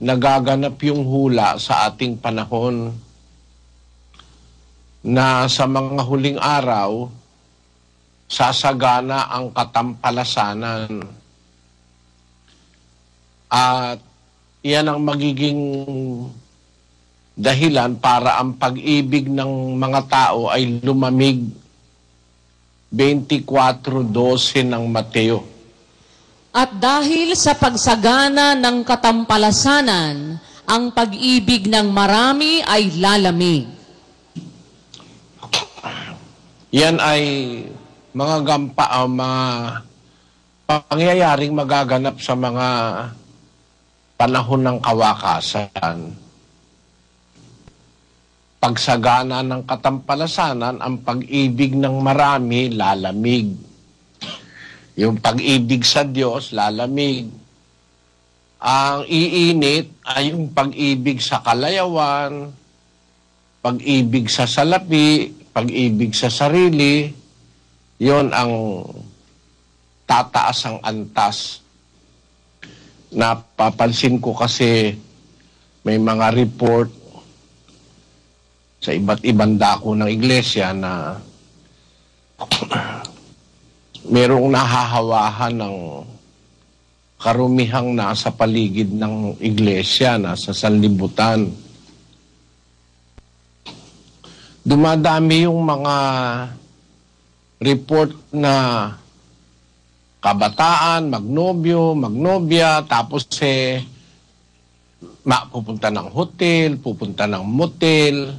nagaganap yung hula sa ating panahon na sa mga huling araw, sasagana ang katampalasanan. At yan ang magiging dahilan para ang pag-ibig ng mga tao ay lumamig. 24:12 ng Mateo. At dahil sa pagsagana ng katampalasanan, ang pag-ibig ng marami ay lalamig. Yan ay mga mga pangyayaring magaganap sa mga panahon ng kawakasan. Pagsagana ng katampalasanan, ang pag-ibig ng marami lalamig. Yung pag-ibig sa Diyos lalamig. Ang iinit ay yung pag-ibig sa kalayawan, pag-ibig sa salapi, pag-ibig sa sarili. Yon ang tataas ang antas. Napapansin ko kasi may mga report sa iba't ibang dako ng iglesia na merong nahahawahan ng karumihang nasa paligid ng iglesia, nasa sanlibutan. Dumadami yung mga report na kabataan, magnobyo, magnobya, tapos pupunta ng hotel, pupunta ng motel,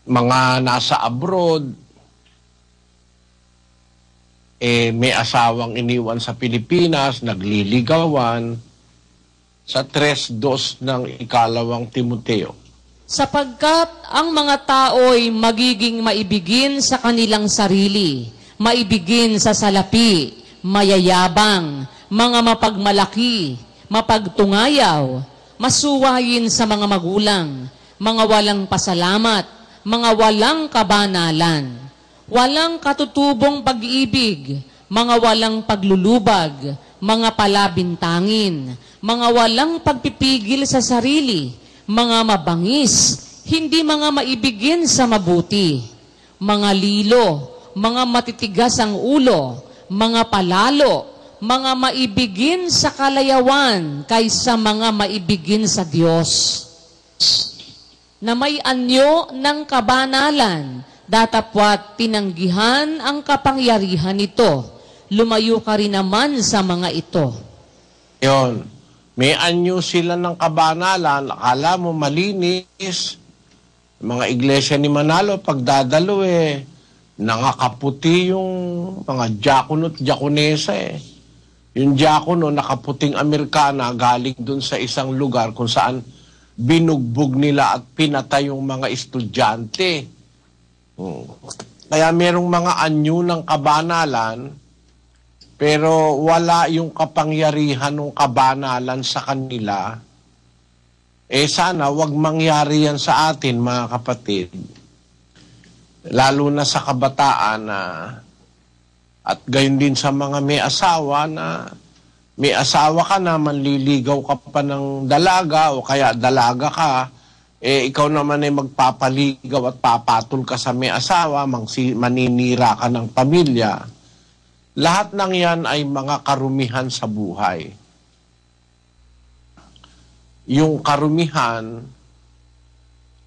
mga nasa abroad, may asawang iniwan sa Pilipinas, nagliligawan, sa 3:2 ng ikalawang Timoteo. Sapagkat ang mga tao'y magiging maibigin sa kanilang sarili, maibigin sa salapi, mayayabang, mga mapagmalaki, mapagtungayaw, masuwayin sa mga magulang, mga walang pasalamat, mga walang kabanalan, walang katutubong pag-ibig, mga walang paglulubag, mga palabintangin, mga walang pagpipigil sa sarili, mga mabangis, hindi mga maibigin sa mabuti, mga lilo, mga matitigas ang ulo, mga palalo, mga maibigin sa kalayawan kaysa mga maibigin sa Diyos, na may anyo ng kabanalan, datapwat tinanggihan ang kapangyarihan nito. Lumayo ka rin naman sa mga ito. Yon. May anyo sila ng kabanalan. Akala mo malinis. Mga iglesia ni Manalo, pagdadalo nakakaputi yung mga diakono at diakonesa Yung diakono, nakaputing Amerikana, galing dun sa isang lugar kung saan binugbog nila at pinatay yung mga estudyante. Kaya merong mga anyo ng kabanalan, pero wala yung kapangyarihan ng kabanalan sa kanila. Sana wag mangyari yan sa atin, mga kapatid. Lalo na sa kabataan at gayon din sa mga may asawa na may asawa ka na, manliligaw ka pa ng dalaga o kaya dalaga ka, ikaw naman ay magpapaligaw at papatol ka sa may asawa, maninira ka ng pamilya. Lahat ng yan ay mga karumihan sa buhay. Yung karumihan,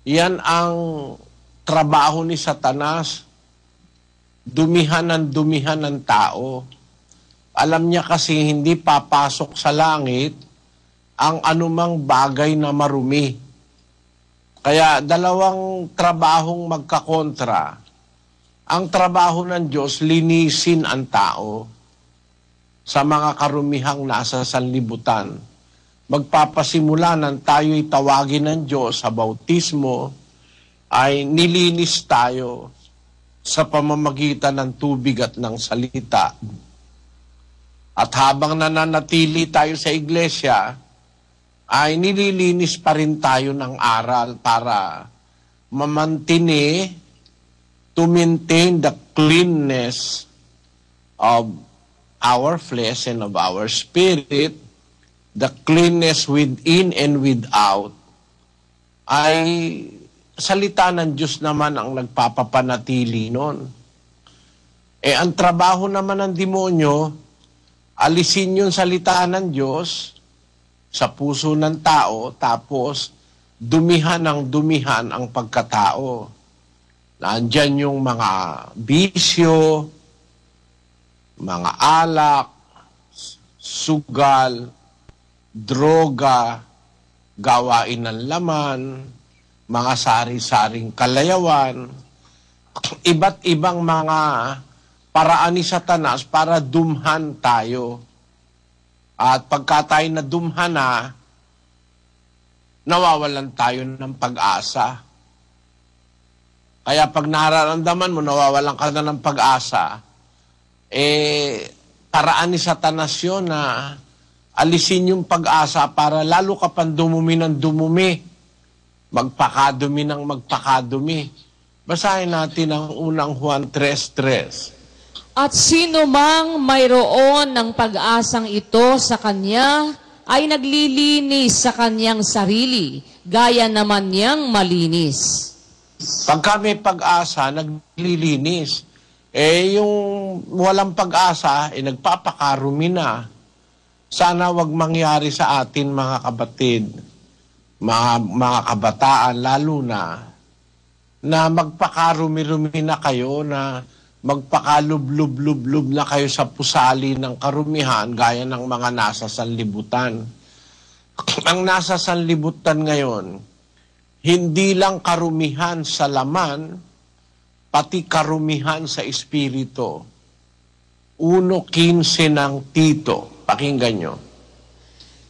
yan ang trabaho ni Satanas, dumihan ng tao. Alam niya kasi hindi papasok sa langit ang anumang bagay na marumi. Kaya dalawang trabahong magkakontra. Ang trabaho ng Diyos, linisin ang tao sa mga karumihang nasa sanlibutan. Magpapasimula ng tayo'y tawagin ng Diyos sa bautismo, ay nilinis tayo sa pamamagitan ng tubig at ng salita. At habang nananatili tayo sa iglesia, ay nililinis pa rin tayo ng aral para to maintain the cleanness of our flesh and of our spirit, the cleanness within and without, ay salita ng Diyos naman ang nagpapapanatili nun. Ang trabaho naman ng demonyo, alisin yung salita ng Diyos sa puso ng tao, tapos dumihan ang pagkatao. Nandyan yung mga bisyo, mga alak, sugal, droga, gawain ng laman, mga sari-saring kalayawan, iba't ibang mga paraan ni Satanas para dumhan tayo. At pagka tayo na dumhan na, nawawalan tayo ng pag-asa. Kaya pag nararamdaman mo, nawawalan ka na ng pag-asa, paraan ni Satanas yun na alisin yung pag-asa para lalo ka pang dumumi ng dumumi, magpakadumi ng magpakadumi. Basahin natin ang unang Juan 3:3. At sino mang mayroon ng pag-asang ito sa kanya, ay naglilinis sa kanyang sarili, gaya naman niyang malinis. Pagka may pag-asa, naglilinis. Yung walang pag-asa, nagpapakarumi na. Sana wag mangyari sa atin, mga kapatid, mga kabataan, lalo na magpakarumi-rumi na kayo, na magpakalub-lub-lub-lub na kayo sa pusali ng karumihan, gaya ng mga nasa sanlibutan. Ang nasa sanlibutan ngayon, hindi lang karumihan sa laman, pati karumihan sa espiritu. 1:15 ng Tito. Pakinggan nyo.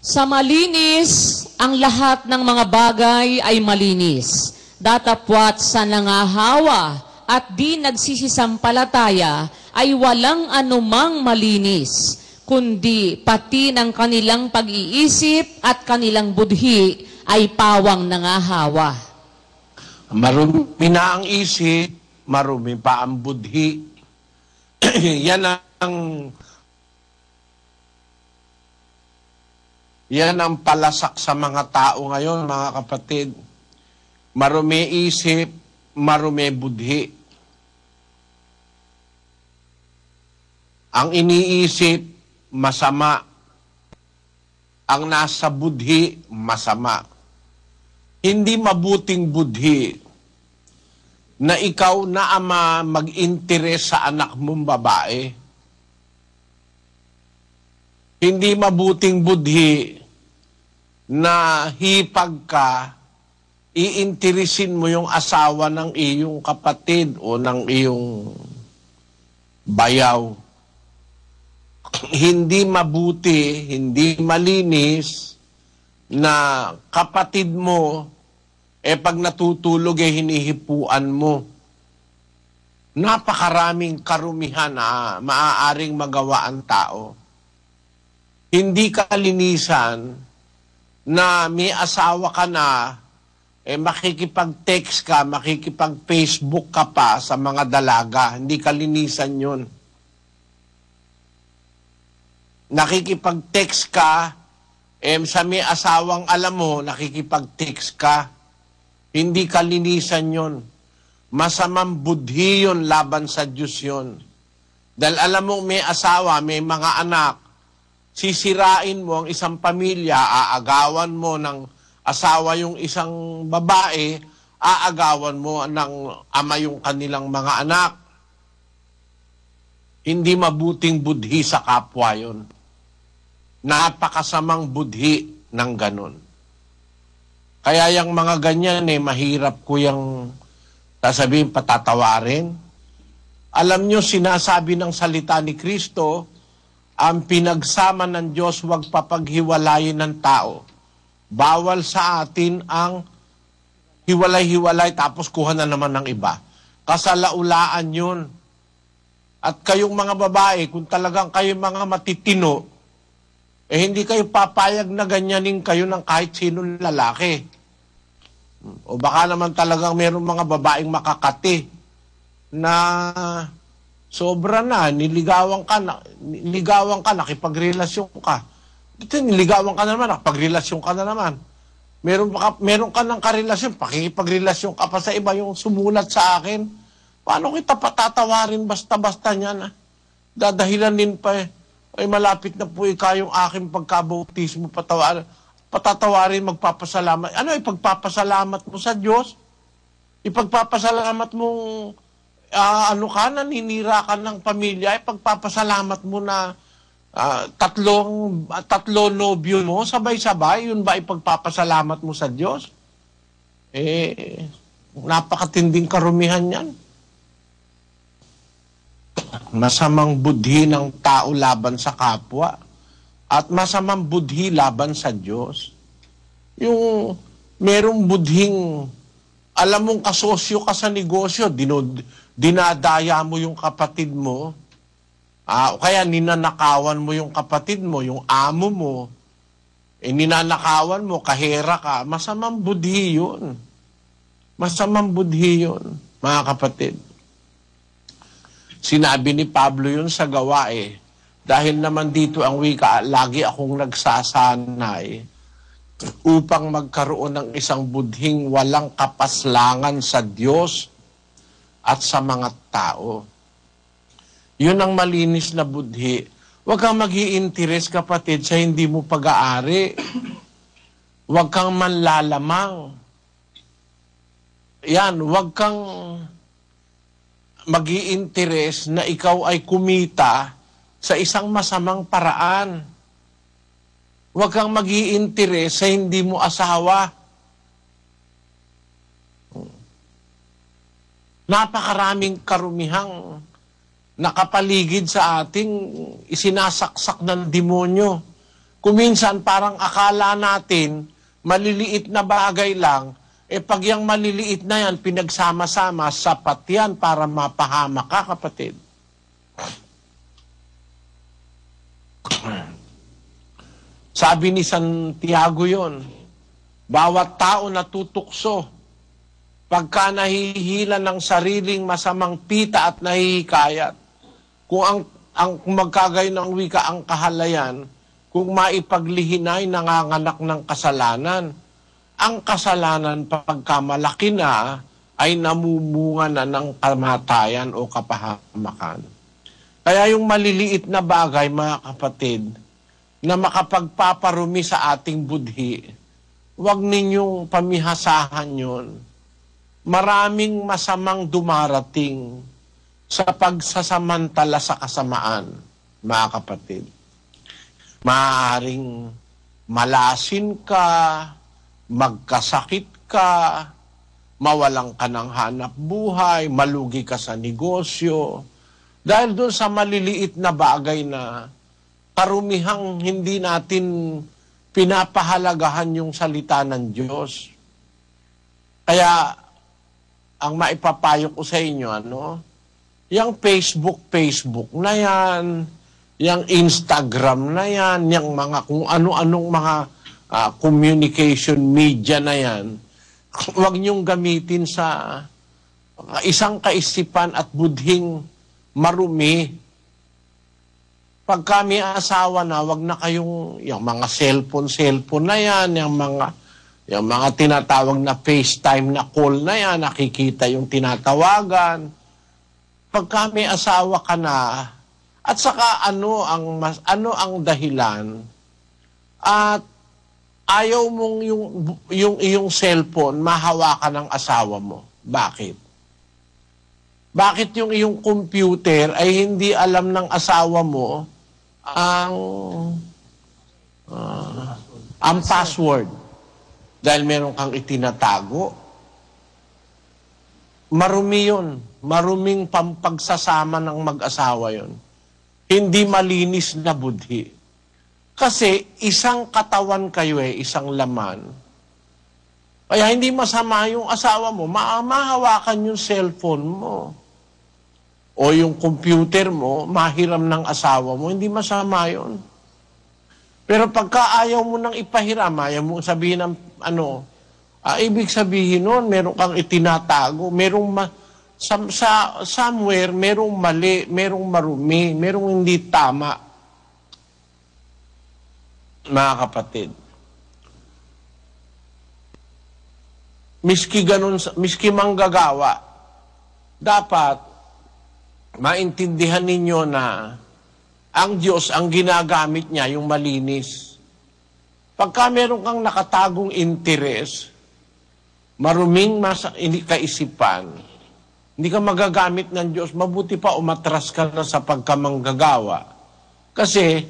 Sa malinis, ang lahat ng mga bagay ay malinis. Datapwat sa nangahawa at di nagsisisampalataya ay walang anumang malinis, kundi pati ng kanilang pag-iisip at kanilang budhi ay pawang nangahawa. Marumi na ang isip, marumi pa ang budhi. Yan ang palasak sa mga tao ngayon, mga kapatid. Marumi isip, marumi budhi. Ang iniisip, masama. Ang nasa budhi, masama. Hindi mabuting budhi na ikaw na ama mag-interes sa anak mong babae. Hindi mabuting budhi na hipag ka, iinteresin mo yung asawa ng iyong kapatid o ng iyong bayaw. Hindi mabuti, hindi malinis na kapatid mo, pag natutulog hinihipuan mo. Napakaraming karumihan na maaaring magawa ang tao. Hindi kalinisan na may asawa ka na, makikipag-text ka, makikipag-Facebook ka pa sa mga dalaga. Hindi kalinisan yun. Nakikipag-text ka, sa may asawang alam mo, nakikipag-text ka. Hindi kalinisan yun. Masamang budhi yun, laban sa Diyos yun. Dahil alam mo, may asawa, may mga anak, sisirain mo ang isang pamilya, aagawan mo ng asawa yung isang babae, aagawan mo ng ama yung kanilang mga anak. Hindi mabuting budhi sa kapwa yun. Napakasamang budhi ng ganon. Kaya yung mga ganyan, mahirap ko yung sasabihin, patatawarin. Alam nyo, sinasabi ng salita ni Kristo, ang pinagsama ng Diyos huwag papaghiwalayin ng tao. Bawal sa atin ang hiwalay-hiwalay tapos kuha na naman ng iba. Kasalaulaan yun. At kayong mga babae, kung talagang kayong mga matitino, hindi kayo papayag na ganyanin kayo ng kahit sinong lalaki. O baka naman talagang mayroong mga babaeng makakati na sobra na, niligawan ka, nakipagrelasyon ka. Ito, niligawan ka na naman, nakapagrelasyon ka na naman. Meron ka ng karelasyon, pakikipagrelasyon ka pa sa iba, yung sumulat sa akin. Paano kita patatawarin basta-basta niyan? Dadahilanin pa eh. Ay malapit na po ikaw yung aking pagkabautismo, patatawarin, magpapasalamat. Ano, ipagpapasalamat mo sa Diyos? Ipagpapasalamat mong naninira ka ng pamilya, ipagpapasalamat mo na tatlo nobyo mo, sabay-sabay, yun ba ipagpapasalamat mo sa Diyos? Napakatinding karumihan yan. Masamang budhi ng tao laban sa kapwa at masamang budhi laban sa Diyos. Yung merong budhing, alam mong kasosyo ka sa negosyo, dinadaya mo yung kapatid mo, o kaya ninanakawan mo yung kapatid mo, yung amo mo, ninanakawan mo, kahera ka, masamang budhi yun. Masamang budhi yun, mga kapatid. Sinabi ni Pablo yun sa Gawa dahil naman dito ang wika, lagi akong nagsasanay upang magkaroon ng isang budhing walang kapaslangan sa Diyos at sa mga tao. Yun ang malinis na budhi. Huwag kang mag-i-interes, kapatid, sa hindi mo pag-aari. Huwag kang manlalamang. Yan, huwag kang mag-i-interes na ikaw ay kumita sa isang masamang paraan. Huwag kang mag-i-interes sa hindi mo asawa. Napakaraming karumihang nakapaligid sa ating isinasaksak ng demonyo. Kuminsan parang akala natin maliliit na bagay lang, pag yung maliliit na yan, pinagsama-sama, sapat yan para mapahamak ka, kapatid. Sabi ni Santiago yon, bawat tao natutukso, pagka nahihila ng sariling masamang pita at nahihikayat, kung magkagayon ng wika ang kahalayan, kung maipaglihinay nanganganak ng kasalanan, ang kasalanan pagka malaki na ay namumunga na ng kamatayan o kapahamakan. Kaya yung maliliit na bagay, mga kapatid, na makapagpaparumi sa ating budhi, huwag ninyong pamihasahan yun. Maraming masamang dumarating sa pagsasamantala sa kasamaan, mga kapatid. Maaaring malasin ka, magkasakit ka, mawalang ka ng hanap buhay, malugi ka sa negosyo. Dahil doon sa maliliit na bagay na karumihang hindi natin pinapahalagahan yung salita ng Diyos. Kaya, ang maipapayo ko sa inyo, yung Facebook na yan, yung Instagram na yan, yung mga kung ano-anong mga communication media na yan, huwag niyong gamitin sa isang kaisipan at budhing marumi. Pag kami asawa na, huwag na kayong, yung mga cellphone na yan, yung mga tinatawag na FaceTime na call na yan, nakikita yung tinatawagan. Pag kami asawa ka na, at saka ano ang dahilan, at ayaw mong yung iyong cellphone mahawakan ng asawa mo. Bakit? Bakit yung iyong computer ay hindi alam ng asawa mo ang password? Dahil meron kang itinatago. Marumi yun. Maruming pampagsasama ng mag-asawa yun. Hindi malinis na budhi. Kasi isang katawan kayo isang laman. Kaya hindi masama yung asawa mo, mahawakan yung cellphone mo. O yung computer mo, mahiram ng asawa mo, hindi masama yun. Pero pagka ayaw mo nang ipahiram, ayaw mo sabihin ng ibig sabihin nun, meron kang itinatago, somewhere, merong mali, merong marumi, merong hindi tama. mga kapatid, miski ganun, miski manggagawa, dapat maintindihan ninyo na ang Diyos, ang ginagamit niya, yung malinis. Pagka meron kang nakatagong interes, maruming kaisipan, hindi ka magagamit ng Diyos, mabuti pa umatras ka na sa pagkamanggagawa. Kasi,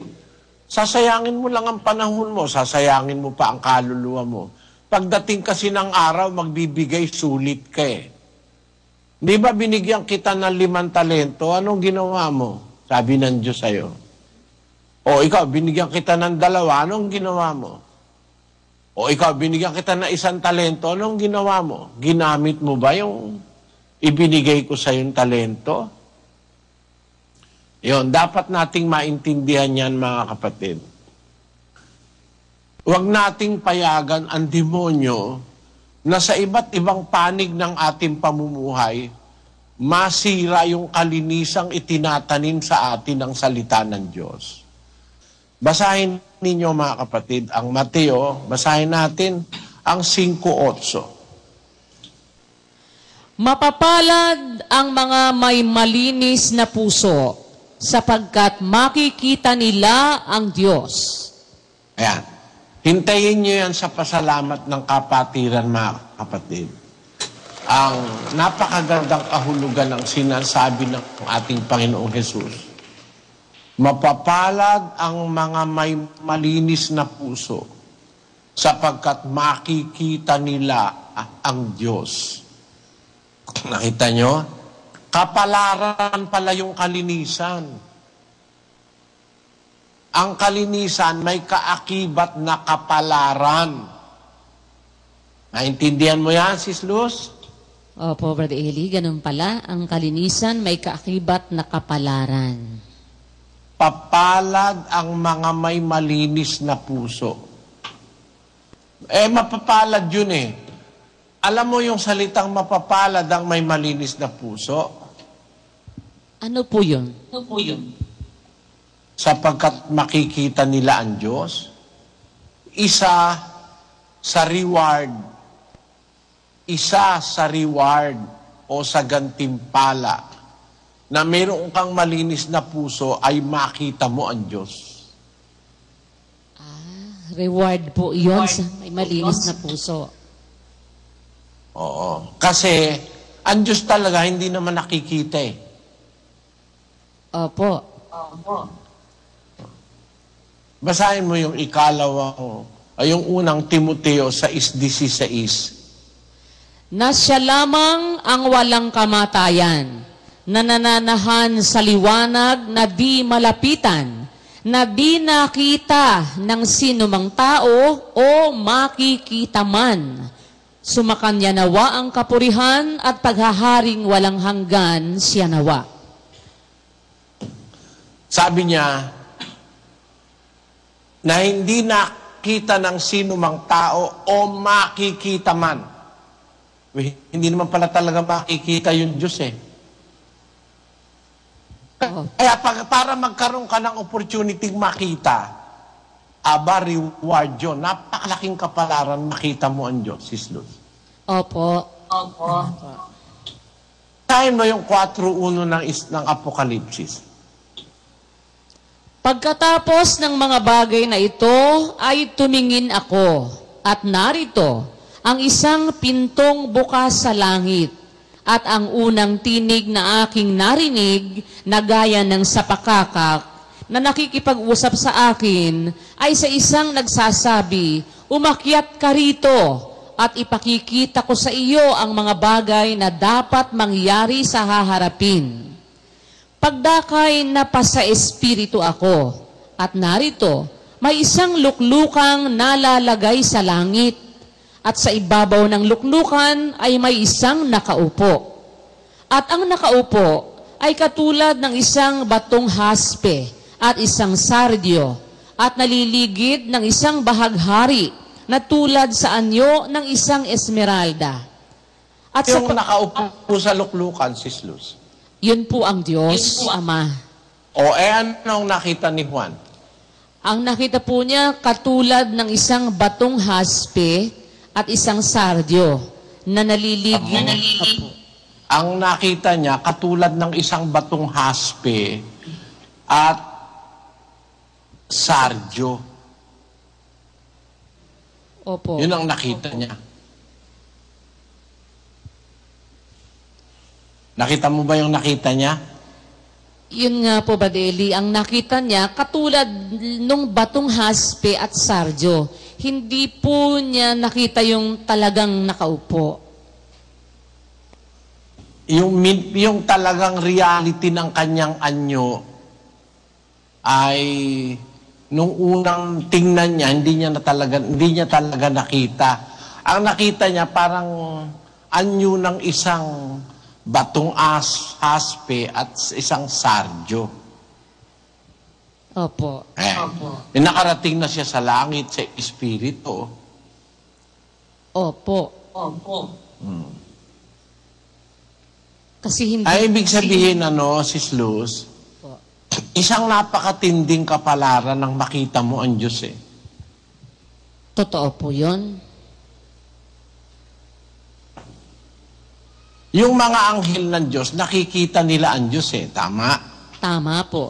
sasayangin mo lang ang panahon mo, sasayangin mo pa ang kaluluwa mo. Pagdating kasi ng araw, magbibigay, sulit ka eh. Di ba binigyan kita ng 5 talento? Anong ginawa mo? Sabi ng Diyos sa'yo. O ikaw, binigyan kita ng 2, anong ginawa mo? O ikaw, binigyan kita ng 1 talento, anong ginawa mo? Ginamit mo ba yung ibinigay ko sa yung talento? Yun, dapat nating maintindihan yan, mga kapatid. Huwag nating payagan ang demonyo na sa iba't ibang panig ng ating pamumuhay, masira yung kalinisang itinatanim sa atin ng salita ng Diyos. Basahin ninyo, mga kapatid, ang Mateo, basahin natin ang 5:8. Mapapalad ang mga may malinis na puso, sapagkat makikita nila ang Diyos. Ayan. Hintayin nyo yan sa pasalamat ng kapatiran, mga kapatid. Ang napakagandang kahulugan ng sinasabi ng ating Panginoong Hesus. Mapapalad ang mga may malinis na puso, sapagkat makikita nila ang Diyos. Nakita nyo? Kapalaran pala yung kalinisan. Ang kalinisan may kaakibat na kapalaran. Naintindihan mo yan, Sis Luz? Opo, Brother Eli, ganun pala. Ang kalinisan may kaakibat na kapalaran. Papalad ang mga may malinis na puso. Mapapalad yun eh. Alam mo yung salitang mapapalad ang may malinis na puso? Ano po yun? Sapagkat makikita nila ang Diyos. Isa sa reward o sa gantimpala na mayroon kang malinis na puso ay makita mo ang Diyos. Reward po yun sa may malinis na puso. Oo. Kasi ang Diyos talaga hindi naman nakikita eh. Opo. Basahin mo yung yung unang Timoteo 6:16. Na siya lamang ang walang kamatayan, na nananahan sa liwanag na di malapitan, na di nakita ng sinumang tao o makikita man. Sumakanya nawa ang kapurihan at paghaharing walang hanggan siya nawa. Sabi niya, na hindi nakita ng sinumang tao o makikita man. Hindi naman pala talaga makikita yung Diyos eh. Kaya para magkaroon ka ng opportunity makita, reward yun. Napakalaking kapalaran makita mo ang Diyos, Sis Luz. Opo. Sahin mo yung 4:1 ng Apokalipsis. Pagkatapos ng mga bagay na ito, ay tumingin ako, at narito, ang isang pintong bukas sa langit, at ang unang tinig na aking narinig, na gaya ng sapakakak, na nakikipag-usap sa akin, ay sa isang nagsasabi, umakyat ka rito, at ipakikita ko sa iyo ang mga bagay na dapat mangyari sa haharapin. Pagdakay napasa espiritu ako, at narito, may isang luklukang nalalagay sa langit, at sa ibabaw ng luklukan ay may isang nakaupo. At ang nakaupo ay katulad ng isang batong haspe at isang sardio, at naliligid ng isang bahaghari na tulad sa anyo ng isang esmeralda. At yung nakaupo sa luklukan, Sis Luz. Yun po ang Diyos, Ama. O anong nakita ni Juan? Ang nakita po niya katulad ng isang batong haspe at isang sardyo na nalilig. Ang nakita niya katulad ng isang batong haspe at sardyo. Opo. Yun ang nakita niya. Nakita mo ba yung nakita niya? Yun nga po, Badeli, ang nakita niya, katulad nung batong haspe at sardyo, hindi po niya nakita yung talagang nakaupo. Yung talagang reality ng kanyang anyo ay nung unang tingnan niya, hindi niya talaga nakita. Ang nakita niya parang anyo ng isang batong haspe at isang sardyo. Opo. Opo. Nakarating na siya sa langit, sa espiritu. Opo. Opo. Kasi hindi... Ay, ibig sabihin, Sis Luz, isang napakatinding kapalaran nang makita mo ang Diyos eh. Totoo po yun. Yung mga anghel ng Diyos, nakikita nila ang Diyos eh. Tama? Tama po.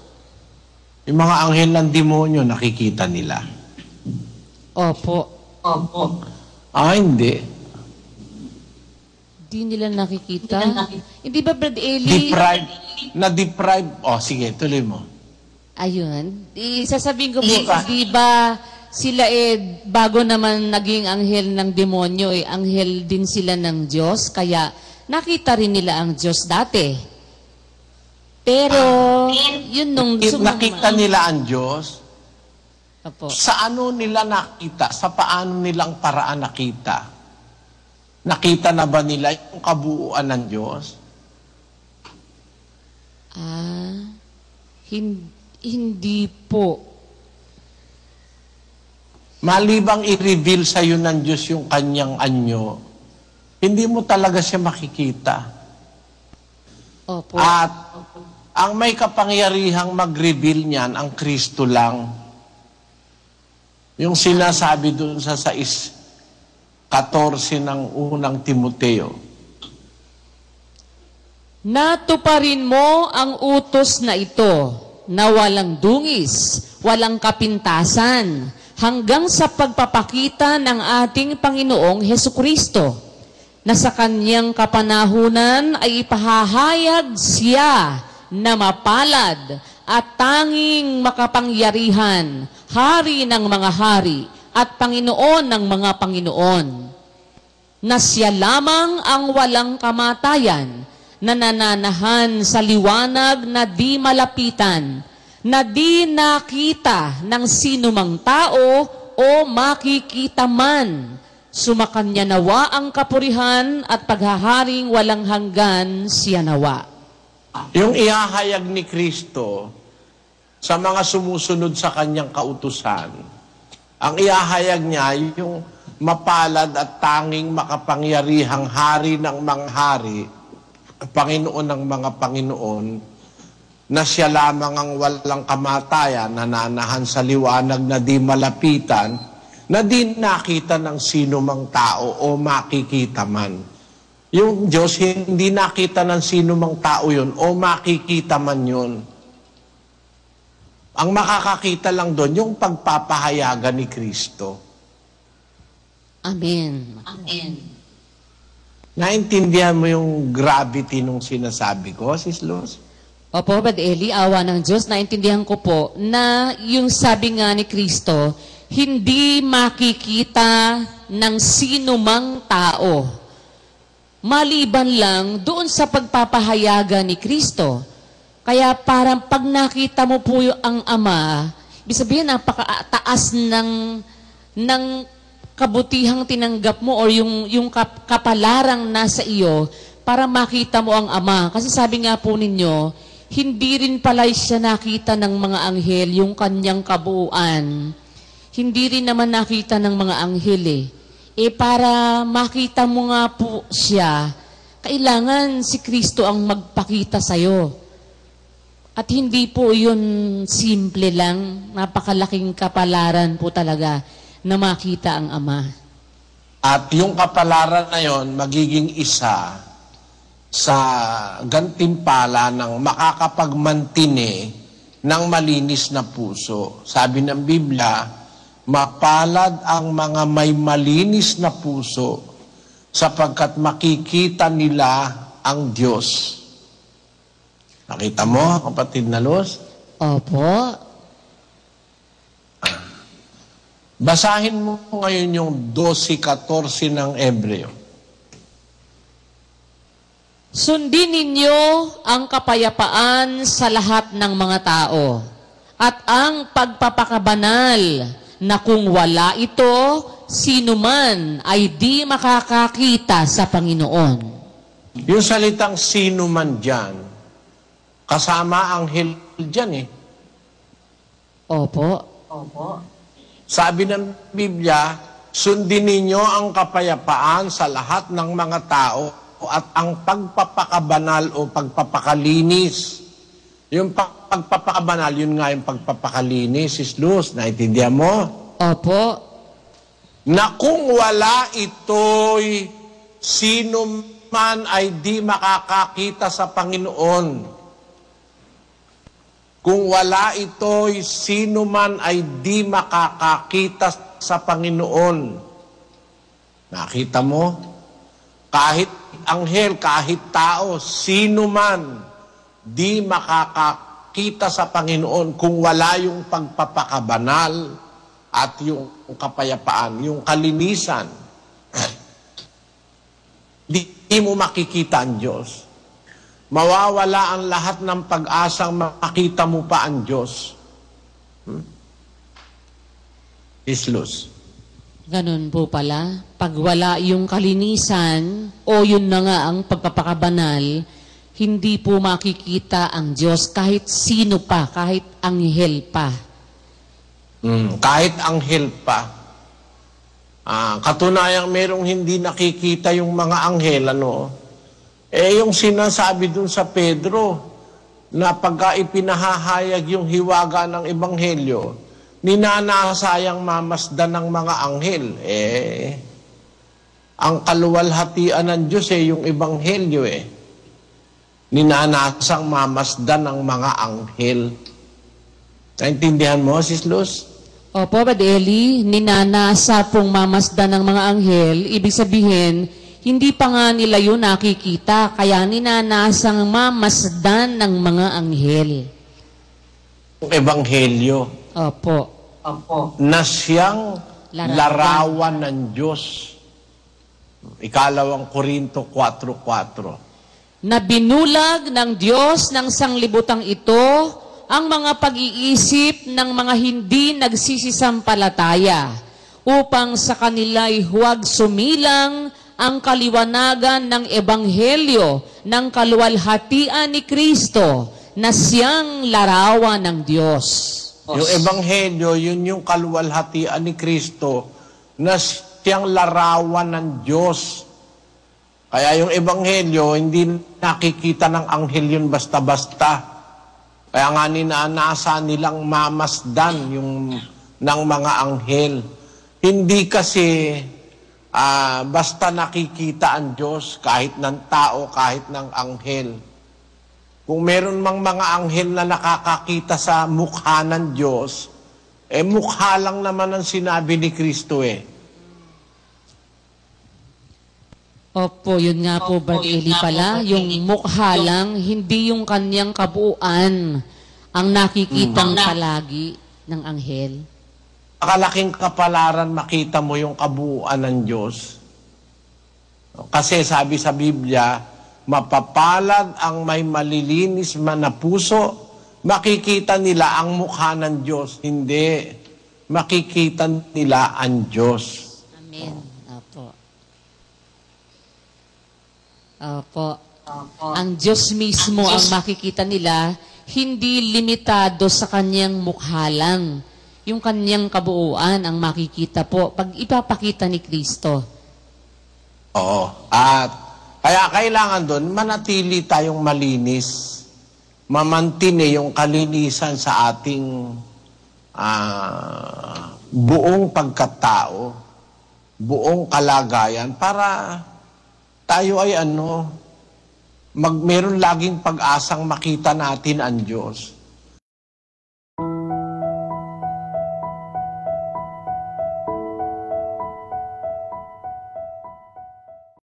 Yung mga anghel ng demonyo, nakikita nila. Opo. Opo. Hindi. Di nila nakikita. Hindi ba, Brad Eli? Na-deprive. Sige, tuloy mo. Ayun. Sasabihin ko po, Iba. di ba sila bago naman naging anghel ng demonyo, anghel din sila ng Diyos, kaya nakita rin nila ang Diyos dati. Pero, yun nung... Nakita nila ang Diyos. Opo. Sa ano nila nakita? Sa paano nilang paraan nakita? Nakita na ba nila yung kabuuan ng Diyos? Hindi po. Malibang i-reveal sa iyo ng Diyos yung kanyang anyo, hindi mo talaga siya makikita. Opo. At ang may kapangyarihang mag-reveal niyan, ang Kristo lang. Yung sinasabi doon sa 6:14 ng unang Timoteo. Natuparin mo ang utos na ito, na walang dungis, walang kapintasan, hanggang sa pagpapakita ng ating Panginoong Hesukristo, na sa kanyang kapanahunan ay ipahahayag siya na mapalad at tanging makapangyarihan, hari ng mga hari at Panginoon ng mga Panginoon, na siya lamang ang walang kamatayan, na nananahan sa liwanag na di malapitan, na di nakita ng sinumang tao o makikita man. Sumakanya nawa ang kapurihan at paghaharing walang hanggan siya nawa. Yung ihahayag ni Kristo sa mga sumusunod sa kanyang kautusan, ang ihahayag niya yung mapalad at tanging makapangyarihang hari ng mga hari, Panginoon ng mga Panginoon, na siya lamang ang walang kamatayan, nananahan sa liwanag na di malapitan, na di nakita ng sino mang tao o makikita man. Yung Diyos, hindi nakita ng sino mang tao yun o makikita man yun. Ang makakakita lang doon, yung pagpapahayagan ni Kristo. Amen. Amen. Naintindihan mo yung gravity nung sinasabi ko, Sis Luz? Opo, Brad Eli, awa ng Diyos, naintindihan ko po na yung sabi nga ni Kristo, hindi makikita ng sino mang tao. Maliban lang doon sa pagpapahayagan ni Kristo. Kaya parang pag nakita mo po ang Ama, ibig sabihin napakataas ng kabutihang tinanggap mo or yung kapalarang nasa iyo para makita mo ang Ama. Kasi sabi nga po ninyo, hindi rin pala siya nakita ng mga anghel yung kanyang kabuuan. Hindi rin naman nakita ng mga anghel para makita mo nga po siya, kailangan si Kristo ang magpakita sa'yo. At hindi po yun simple lang, napakalaking kapalaran po talaga na makita ang Ama. At yung kapalaran na yon magiging isa sa gantimpala ng makakapagmantine ng malinis na puso. Sabi ng Biblia, mapalad ang mga may malinis na puso sapagkat makikita nila ang Diyos. Nakita mo, kapatid na Luz? Opo. Basahin mo ngayon yung 12:14 ng Hebreo. Sundin ninyo ang kapayapaan sa lahat ng mga tao at ang pagpapakabanal na kung wala ito, sino man ay di makakakita sa Panginoon. Yung salitang sino man dyan, kasama ang anghel dyan eh. Opo. Sabi ng Biblia, sundin ninyo ang kapayapaan sa lahat ng mga tao at ang pagpapakabanal o pagpapakalinis. Yung pagpapakabanal, yun nga yung pagpapakalinis, Sis Luz, naintindihan mo? Opo. Na kung wala ito'y sino man ay di makakakita sa Panginoon. Kung wala ito'y sino man ay di makakakita sa Panginoon. Nakita mo? Kahit anghel, kahit tao, sino man di makakakita sa Panginoon kung wala yung pagpapakabanal at yung kapayapaan, yung kalinisan. Di mo makikita ang Diyos. Mawawala ang lahat ng pag-asang makita mo pa ang Diyos. Islus. Ganun po pala. Pag wala yung kalinisan, o yun na nga ang pagpapakabanal, hindi po makikita ang Diyos kahit sino pa, kahit anghel pa. Kahit anghel pa. Katunayang merong hindi nakikita yung mga anghel, yung sinasabi dun sa Pedro, na pagka ipinahahayag yung hiwaga ng Ebanghelyo, ninanasayang mamasdan ng mga anghel. Ang kaluwalhatian ng Diyos yung Ebanghelyo Ninanasang mamasdan ng mga anghel. Naintindihan mo, Sis Luz? Opo, Badeli, ninanasa pong mamasdan ng mga anghel, ibig sabihin, hindi pa nga nila yun nakikita, kaya ninanasang mamasdan ng mga anghel. Ang Ebanghelyo. Opo. Na siyang larawan ng Diyos. Ikalawang Korinto 4:4. Na binulag ng Diyos ng sanglibutang ito ang mga pag-iisip ng mga hindi nagsisisampalataya upang sa kanila'y huwag sumilang ang kaliwanagan ng Ebanghelyo ng kaluwalhatian ni Kristo na siyang larawan ng Diyos. Yung Ebanghelyo, yun yung kaluwalhatian ni Kristo na siyang larawan ng Diyos. Kaya yung Ebanghelyo, hindi nakikita ng anghel yun basta-basta. Kaya nga ninanasa nilang mamasdan yung ng mga anghel. Hindi kasi basta nakikita ang Diyos kahit ng tao, kahit ng anghel. Kung meron mang mga anghel na nakakakita sa mukha ng Diyos, mukha lang naman ang sinabi ni Kristo Opo, yun nga po, Brad Eli pala, yung mukha lang, hindi yung kanyang kabuuan ang nakikitang palagi ng anghel. Nakalaking kapalaran makita mo yung kabuuan ng Diyos. Kasi sabi sa Biblia, mapapalad ang may malilinis man na puso, makikita nila ang mukha ng Diyos. Hindi, makikita nila ang Diyos. Amen. Opo. Ang Diyos mismo ang makikita nila, hindi limitado sa kanyang mukha lang. Yung kanyang kabuuan ang makikita po pag ipapakita ni Kristo. Oo. At kaya kailangan doon manatili tayong malinis. mamantine yung kalinisan sa ating buong pagkatao, buong kalagayan, para tayo ay meron laging pag-asang makita natin ang Diyos.